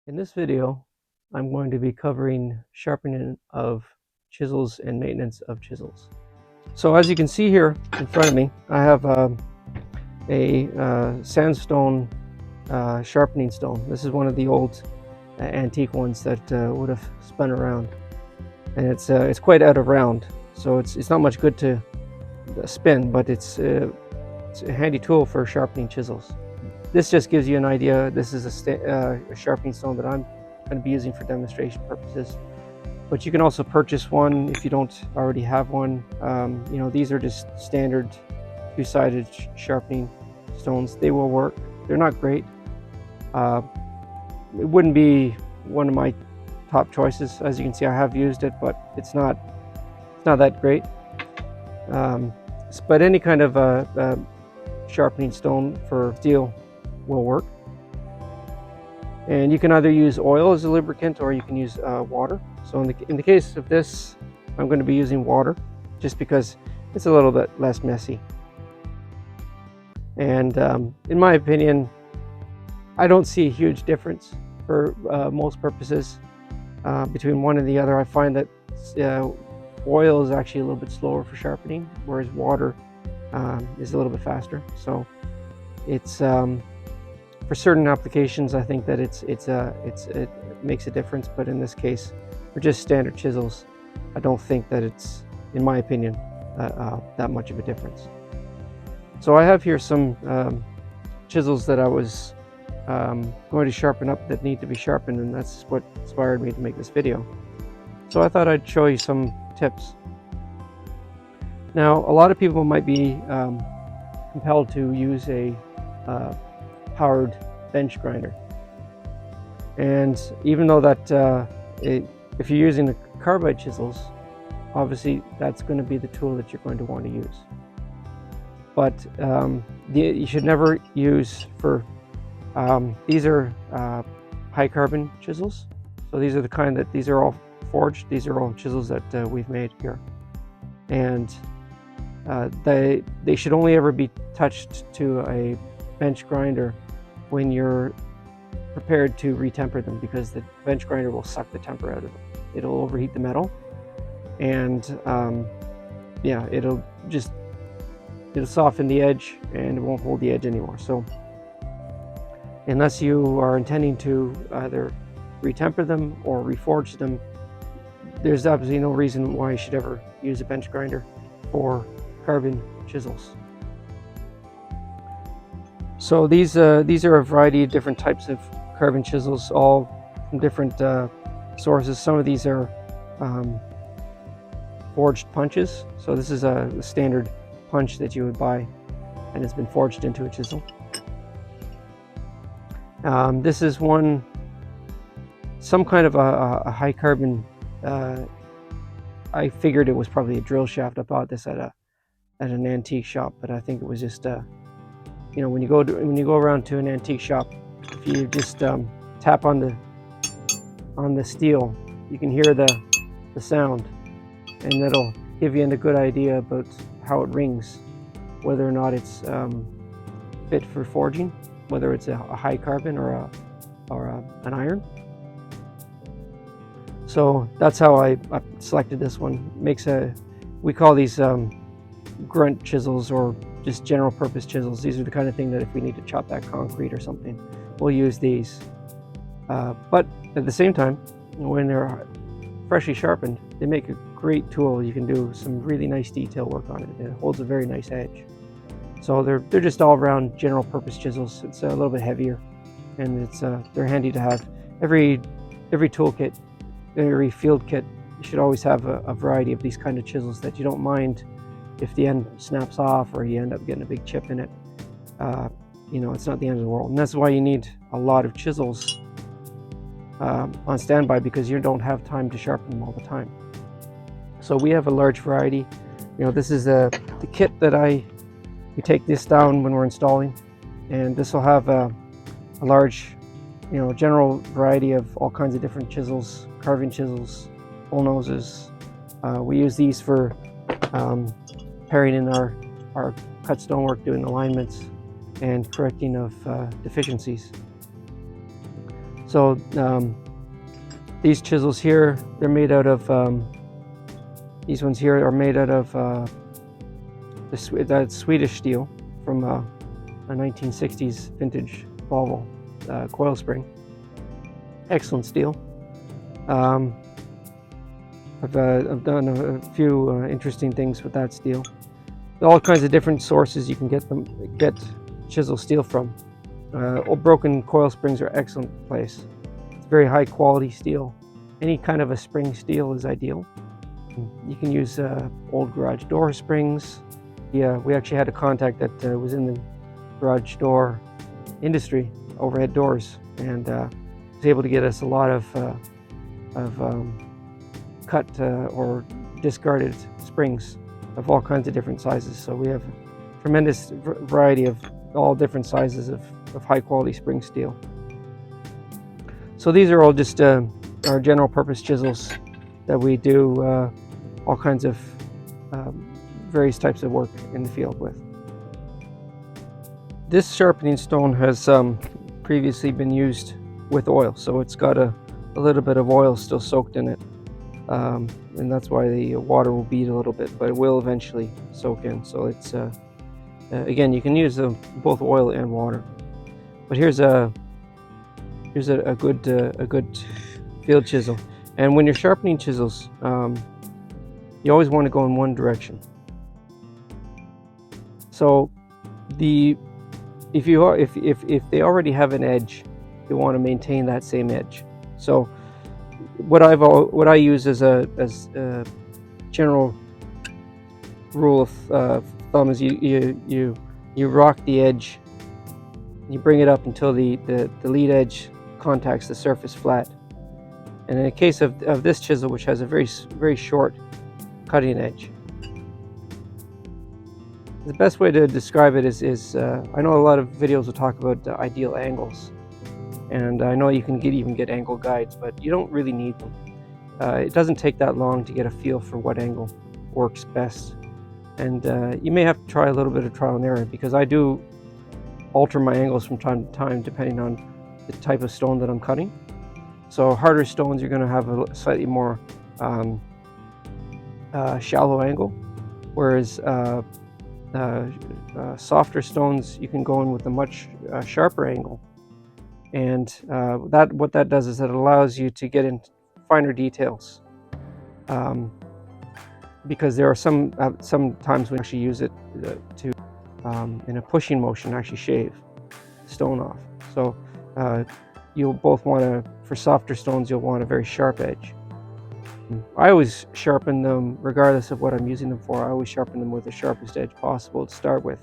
In this video, I'm going to be covering sharpening of chisels and maintenance of chisels. So as you can see here in front of me, I have a sandstone sharpening stone. This is one of the old antique ones that would have spun around, and it's quite out of round, so it's not much good to spin, but it's a handy tool for sharpening chisels. This just gives you an idea. This is a sharpening stone that I'm going to be using for demonstration purposes. But you can also purchase one if you don't already have one. These are just standard two-sided sharpening stones. They will work. They're not great. It wouldn't be one of my top choices. As you can see, I have used it, but it's not that great. But any kind of sharpening stone for steel will work. And you can either use oil as a lubricant or you can use water. So in the case of this, I'm going to be using water just because it's a little bit less messy. And in my opinion, I don't see a huge difference for most purposes between one and the other. I find that oil is actually a little bit slower for sharpening, whereas water is a little bit faster. So it's for certain applications, I think that it makes a difference. But in this case, for just standard chisels, I don't think that it's, in my opinion, that much of a difference. So I have here some chisels that I was going to sharpen up that need to be sharpened, and that's what inspired me to make this video. So I thought I'd show you some tips. Now, a lot of people might be compelled to use a powered bench grinder, and even though that if you're using the carbide chisels, obviously that's going to be the tool that you're going to want to use. But you should never use for these are high carbon chisels. So these are the kind that these are all forged. These are all chisels that we've made here, and they should only ever be touched to a bench grinder when you're prepared to retemper them, because the bench grinder will suck the temper out of them. It'll overheat the metal, and it'll soften the edge and it won't hold the edge anymore. So unless you are intending to either retemper them or reforge them, there's absolutely no reason why you should ever use a bench grinder for carbon chisels. So these are a variety of different types of carbon chisels, all from different sources. Some of these are forged punches. So this is a standard punch that you would buy, and it's been forged into a chisel. This is some kind of a high carbon. I figured it was probably a drill shaft. I bought this at an antique shop, but I think it was just when you go around to an antique shop, if you just tap on the steel, you can hear the sound, and that'll give you a good idea about how it rings, whether or not it's fit for forging, whether it's a high carbon or an iron. So that's how I selected this one. We call these grunt chisels, or just general purpose chisels. These are the kind of thing that if we need to chop that concrete or something, we'll use these. But at the same time, when they're freshly sharpened, they make a great tool. You can do some really nice detail work on it. It holds a very nice edge. So they're just all around general purpose chisels. It's a little bit heavier, and they're handy to have. Every toolkit, every field kit, you should always have a variety of these kind of chisels that you don't mind if the end snaps off or you end up getting a big chip in it. It's not the end of the world. And that's why you need a lot of chisels on standby, because you don't have time to sharpen them all the time. So we have a large variety. This is the kit that we take this down when we're installing, and this will have a large, general variety of all kinds of different chisels, carving chisels, bull noses. We use these for paring in our cut stonework, doing alignments and correcting of deficiencies. So these chisels here, they're made out of, these ones here are made out of that Swedish steel from a 1960s vintage Volvo coil spring. Excellent steel. I've done a few interesting things with that steel. All kinds of different sources you can get chisel steel from. Old broken coil springs are excellent place. It's very high quality steel. Any kind of a spring steel is ideal. You can use old garage door springs. Yeah, we actually had a contact that was in the garage door industry, overhead doors, and was able to get us a lot of cut or discarded springs of all kinds of different sizes. So we have a tremendous variety of all different sizes of high quality spring steel. So these are all just our general purpose chisels that we do all kinds of various types of work in the field with. This sharpening stone has previously been used with oil, so it's got a little bit of oil still soaked in it, and that's why the water will bead a little bit, but it will eventually soak in. So it's again, you can use both oil and water. But here's a good field chisel, and when you're sharpening chisels, you always want to go in one direction. So if they already have an edge, you want to maintain that same edge. So what I use as a general rule of thumb is you rock the edge, you bring it up until the lead edge contacts the surface flat. And in the case of this chisel, which has a very short cutting edge, the best way to describe it is I know a lot of videos will talk about the ideal angles, and I know you can even get angle guides, but you don't really need them. It doesn't take that long to get a feel for what angle works best, and you may have to try a little bit of trial and error, because I do alter my angles from time to time depending on the type of stone that I'm cutting. So harder stones, you're going to have a slightly more shallow angle, whereas softer stones, you can go in with a much sharper angle, and what that does is it allows you to get in finer details, because there are some times when you actually use it to in a pushing motion actually shave the stone off. So you'll both want to, for softer stones, you'll want a very sharp edge. I always sharpen them regardless of what I'm using them for. I always sharpen them with the sharpest edge possible to start with.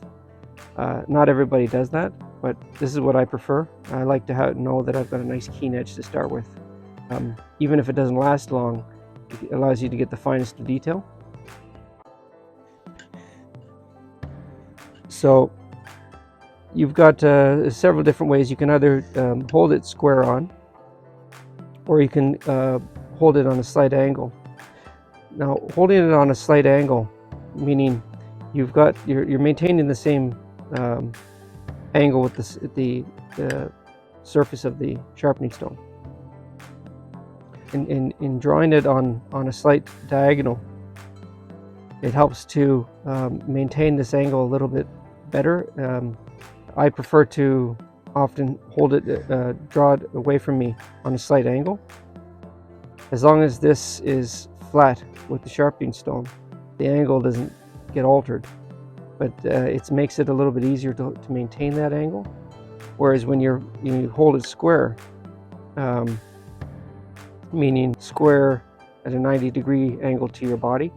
Not everybody does that, but this is what I prefer. I like to know that I've got a nice keen edge to start with. Even if it doesn't last long, it allows you to get the finest of detail. So you've got several different ways. You can either hold it square on, or you can hold it on a slight angle. Now, holding it on a slight angle, meaning you're maintaining the same angle with the surface of the sharpening stone. In drawing it on a slight diagonal, it helps to maintain this angle a little bit better. I prefer to often hold it, draw it away from me on a slight angle. As long as this is flat with the sharpening stone, the angle doesn't get altered, but it makes it a little bit easier to maintain that angle. Whereas when you hold it square, meaning square at a 90-degree angle to your body,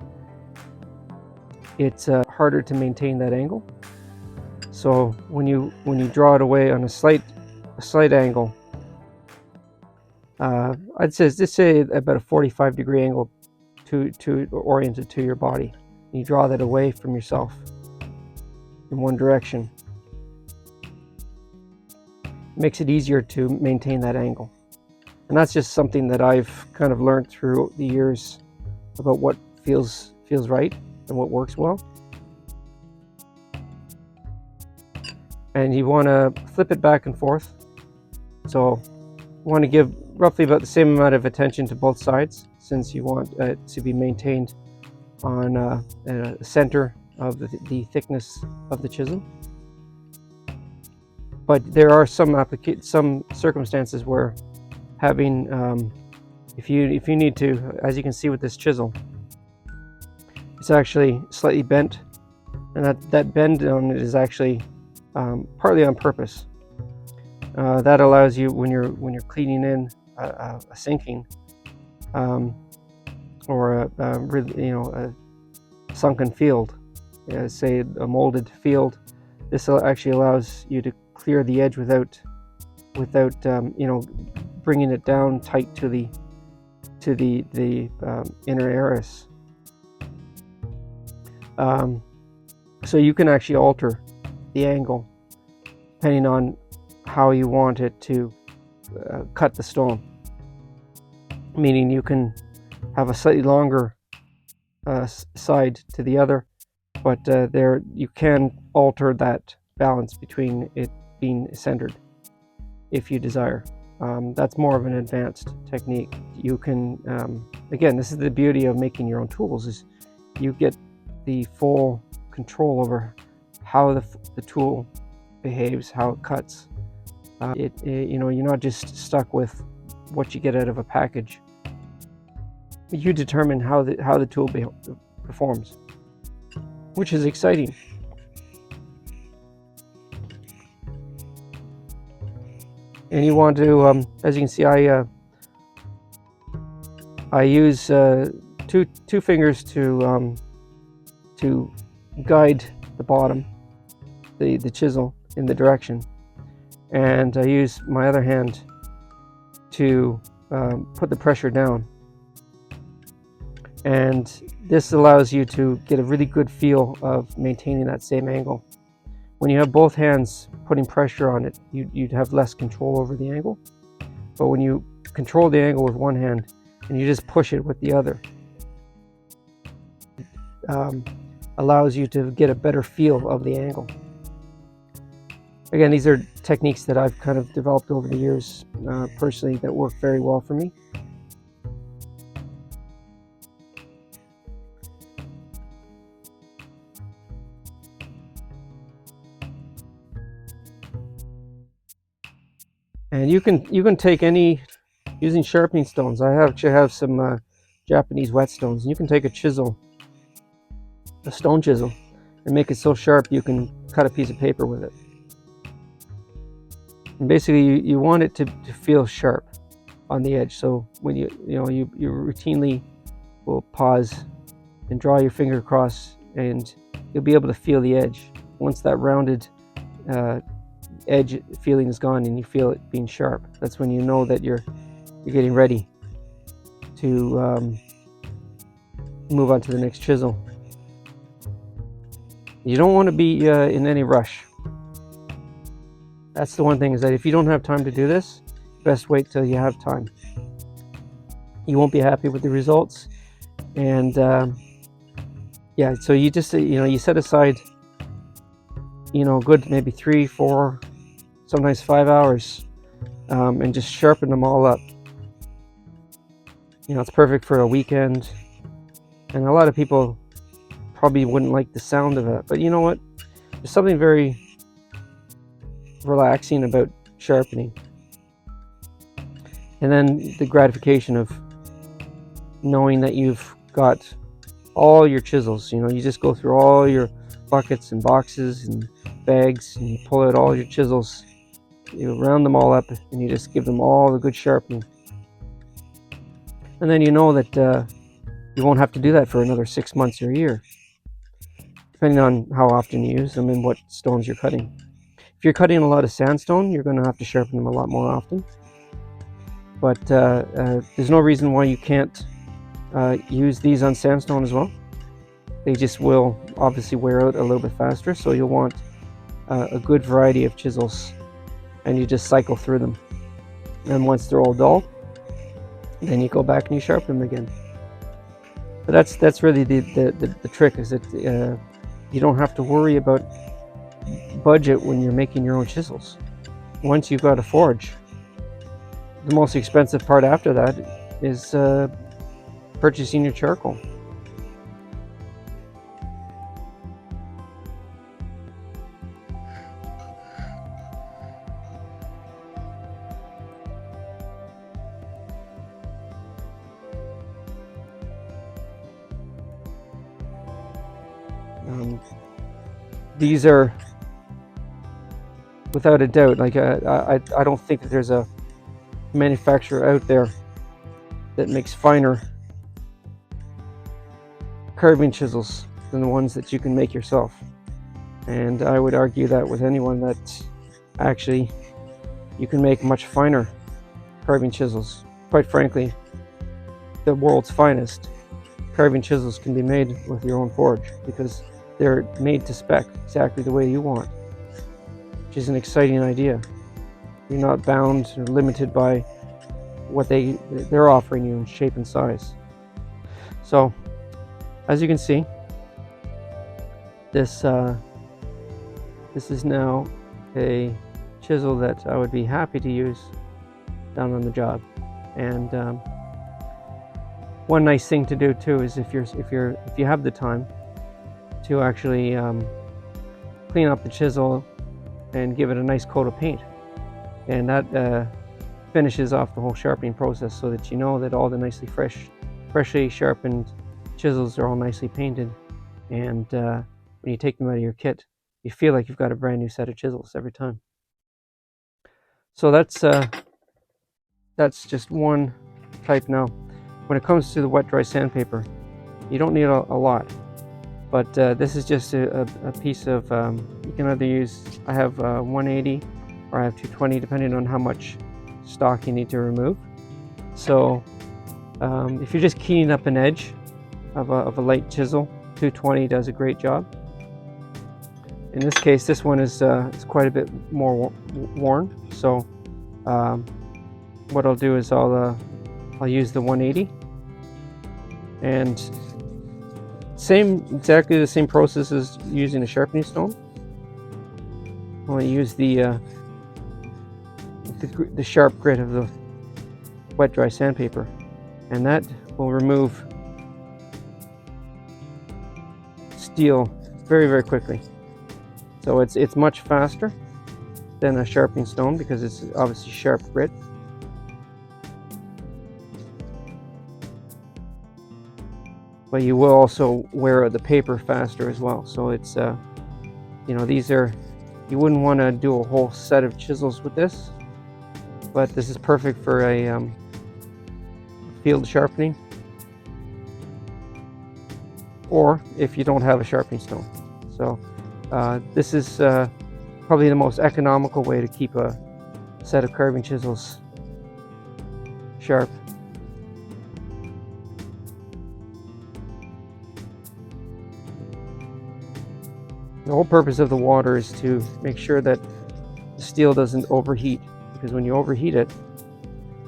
it's harder to maintain that angle. So when you draw it away on a slight angle, I'd say about a 45-degree angle to oriented to your body. You draw that away from yourself in one direction. It makes it easier to maintain that angle. And that's just something that I've kind of learned through the years about what feels right and what works well. And you want to flip it back and forth. So want to give roughly about the same amount of attention to both sides, since you want it to be maintained on the center of the thickness of the chisel. But there are some circumstances where having, if you need to, as you can see with this chisel, it's actually slightly bent, and that bend on it is actually partly on purpose. That allows you, when you're cleaning in a sinking or a sunken field, say a molded field, this actually allows you to clear the edge without bringing it down tight to the inner areas. So you can actually alter the angle depending on how you want it to cut the stone. Meaning you can have a slightly longer side to the other, but there you can alter that balance between it being centered if you desire. That's more of an advanced technique. You can, again, this is the beauty of making your own tools, is you get the full control over how the tool behaves, how it cuts. You're not just stuck with what you get out of a package. You determine how the tool performs, which is exciting. And you want to, as you can see, I use two fingers to guide the bottom, the chisel, in the direction, and I use my other hand to put the pressure down. And this allows you to get a really good feel of maintaining that same angle. When you have both hands putting pressure on it, you'd have less control over the angle. But when you control the angle with one hand and you just push it with the other, allows you to get a better feel of the angle. Again, these are techniques that I've kind of developed over the years personally that work very well for me. And you can take any, using sharpening stones. I actually have some Japanese whetstones, and you can take a chisel, a stone chisel, and make it so sharp you can cut a piece of paper with it. And basically, you want it to feel sharp on the edge. So when you routinely will pause and draw your finger across, and you'll be able to feel the edge. Once that rounded edge feeling is gone and you feel it being sharp, that's when you know that you're getting ready to move on to the next chisel. You don't want to be in any rush. That's the one thing, is that if you don't have time to do this, best wait till you have time. You won't be happy with the results, and yeah, so you just you set aside good maybe 3, 4, sometimes 5 hours, and just sharpen them all up. It's perfect for a weekend, and a lot of people probably wouldn't like the sound of it, but you know what, there's something very relaxing about sharpening. And then the gratification of knowing that you've got all your chisels. You just go through all your buckets and boxes and bags, and you pull out all your chisels, you round them all up, and you just give them all the good sharpening. And then you know that you won't have to do that for another 6 months or a year, depending on how often you use them and what stones you're cutting. If you're cutting a lot of sandstone, you're going to have to sharpen them a lot more often. But there's no reason why you can't use these on sandstone as well. They just will obviously wear out a little bit faster, so you'll want a good variety of chisels, and you just cycle through them. And once they're all dull, then you go back and you sharpen them again. But that's really the trick, is that you don't have to worry about budget when you're making your own chisels. Once you've got a forge, the most expensive part after that is purchasing your charcoal. These are, without a doubt, like I don't think that there's a manufacturer out there that makes finer carving chisels than the ones that you can make yourself. And I would argue that with anyone, that actually you can make much finer carving chisels. Quite frankly, the world's finest carving chisels can be made with your own forge, because they're made to spec exactly the way you want, which is an exciting idea. You're not bound or limited by what they're offering you in shape and size. So, as you can see, this is now a chisel that I would be happy to use down on the job. And one nice thing to do too is if you have the time to actually clean up the chisel and give it a nice coat of paint, and that finishes off the whole sharpening process, so that you know that all the freshly sharpened chisels are all nicely painted, and when you take them out of your kit, you feel like you've got a brand new set of chisels every time. So that's just one type. Now, when it comes to the wet dry sandpaper, you don't need a lot. But this is just a piece of, you can either use, I have 180 or I have 220, depending on how much stock you need to remove. So if you're just keying up an edge of a light chisel, 220 does a great job. In this case, this one is quite a bit more worn. So what I'll do is I'll use the 180, and exactly the same process as using a sharpening stone. I'll use the sharp grit of the wet dry sandpaper, and that will remove steel very, very quickly. So it's much faster than a sharpening stone, because it's obviously sharp grit. But you will also wear the paper faster as well. So it's these are, you wouldn't want to do a whole set of chisels with this, but this is perfect for a field sharpening, or if you don't have a sharpening stone. So this is probably the most economical way to keep a set of carving chisels sharp. The whole purpose of the water is to make sure that the steel doesn't overheat, because when you overheat it,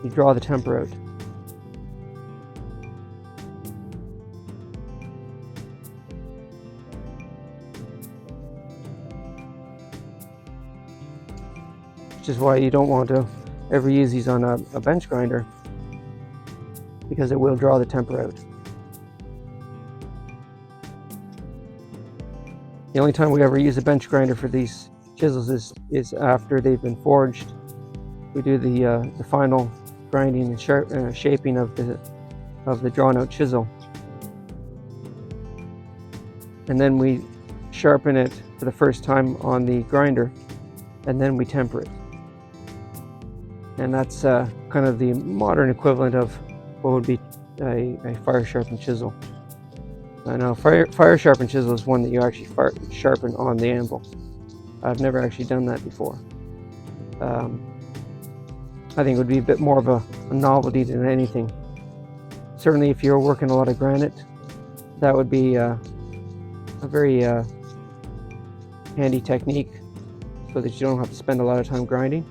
you draw the temper out. Which is why you don't want to ever use these on a bench grinder, because it will draw the temper out. The only time we ever use a bench grinder for these chisels is after they've been forged. We do the final grinding and shaping of the drawn out chisel, and then we sharpen it for the first time on the grinder, and then we temper it. And that's kind of the modern equivalent of what would be a fire sharpened chisel. Now, fire sharpened chisel is one that you actually sharpen on the anvil. I've never actually done that before. I think it would be a bit more of a novelty than anything. Certainly, if you're working a lot of granite, that would be a very handy technique, so that you don't have to spend a lot of time grinding.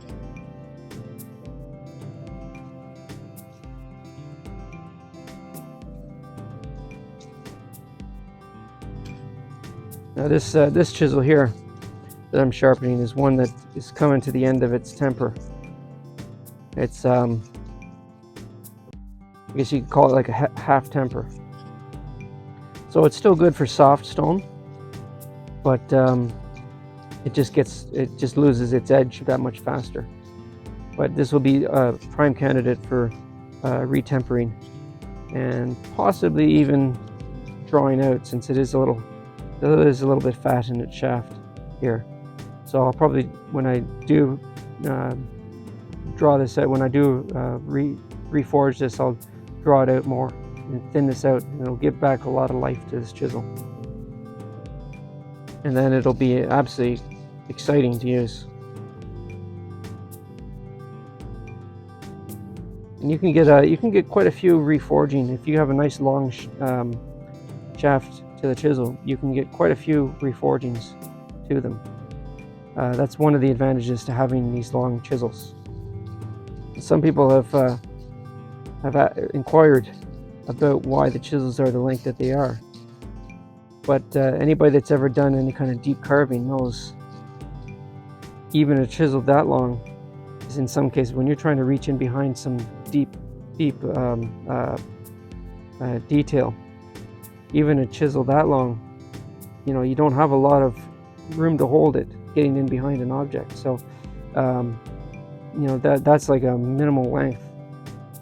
Now this chisel here that I'm sharpening is one that is coming to the end of its temper. It's I guess you could call it like a half temper. So it's still good for soft stone, but it just loses its edge that much faster. But this will be a prime candidate for retempering and possibly even drawing out, since it is a little bit fat in its shaft here. So I'll probably, when I do draw this out, when I do reforge this, I'll draw it out more and thin this out, and it'll give back a lot of life to this chisel. And then it'll be absolutely exciting to use. And you can get quite a few reforging if you have a nice long shaft to the chisel. You can get quite a few reforgings to them. That's one of the advantages to having these long chisels. Some people have inquired about why the chisels are the length that they are, but anybody that's ever done any kind of deep carving knows even a chisel that long is, in some cases, when you're trying to reach in behind some deep detail, even a chisel that long, you don't have a lot of room to hold it getting in behind an object. So that's like a minimal length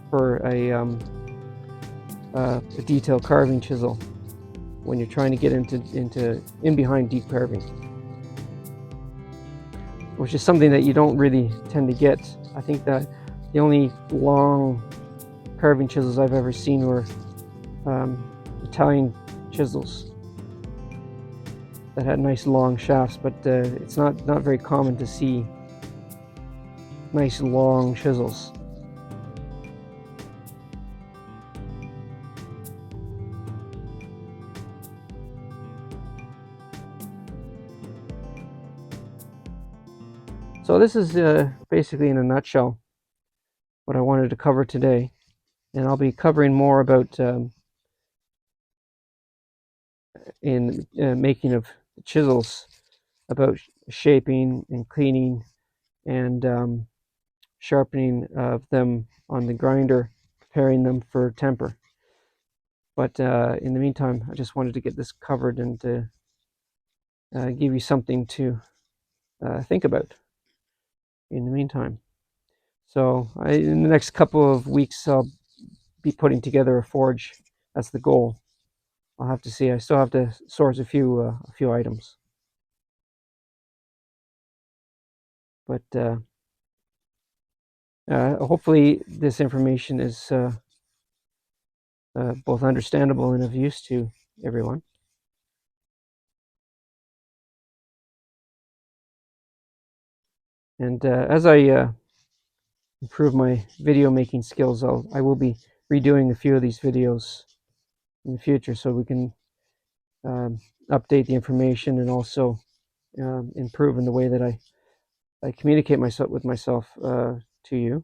for a detail carving chisel when you're trying to get in behind deep carving, which is something that you don't really tend to get. I think that the only long carving chisels I've ever seen were Italian chisels that had nice long shafts, but it's not very common to see nice long chisels. So this is basically, in a nutshell, what I wanted to cover today, and I'll be covering more about in making of chisels, about shaping and cleaning and sharpening of them on the grinder, preparing them for temper. But in the meantime, I just wanted to get this covered and to give you something to think about in the meantime. So in the next couple of weeks, I'll be putting together a forge. That's the goal. I'll have to see. I still have to source a few items, but hopefully this information is both understandable and of use to everyone. And as I improve my video making skills, I will be redoing a few of these videos in the future, so we can update the information and also improve in the way that I communicate with myself to you.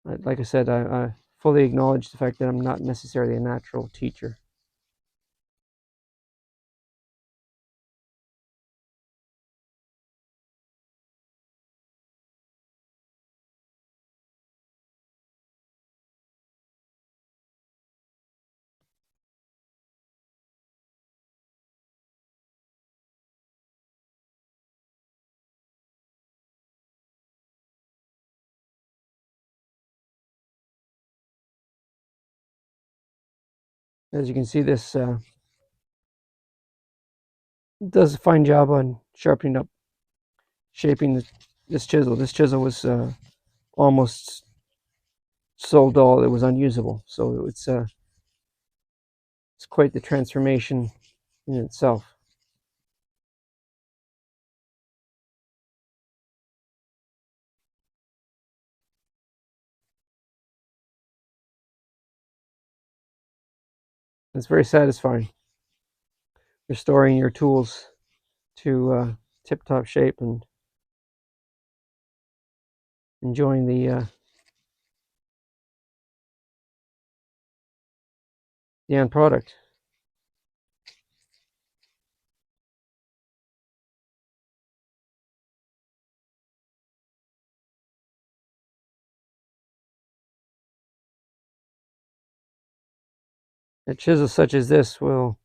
Like I said, I fully acknowledge the fact that I'm not necessarily a natural teacher. As you can see, this does a fine job on sharpening up, shaping this chisel. This chisel was almost so dull it was unusable. So it's quite the transformation in itself. It's very satisfying restoring your tools to tip-top shape and enjoying the end product. A chisel such as this will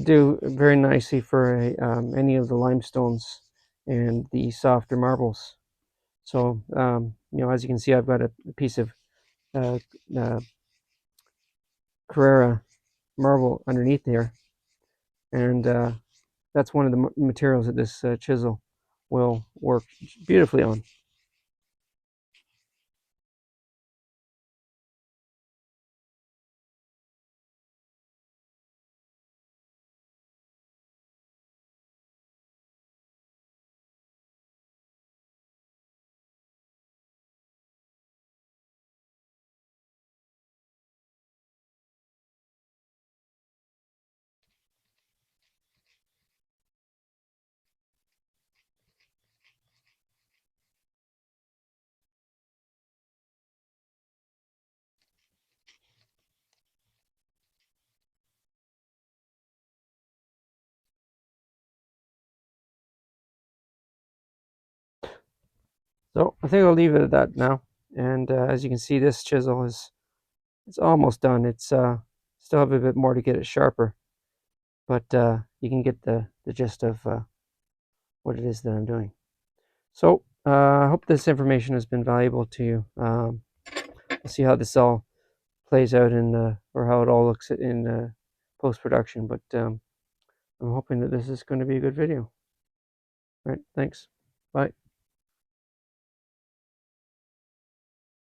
do very nicely for any of the limestones and the softer marbles. So, as you can see, I've got a piece of uh, uh, Carrara marble underneath here, and that's one of the materials that this chisel will work beautifully on. So I think I'll leave it at that now. And as you can see, this chisel is it's almost done. It's still have a bit more to get it sharper, but you can get the gist of what it is that I'm doing. So I hope this information has been valuable to you. We'll see how this all plays out in or how it all looks in post production. But I'm hoping that this is going to be a good video. All right, thanks. Bye.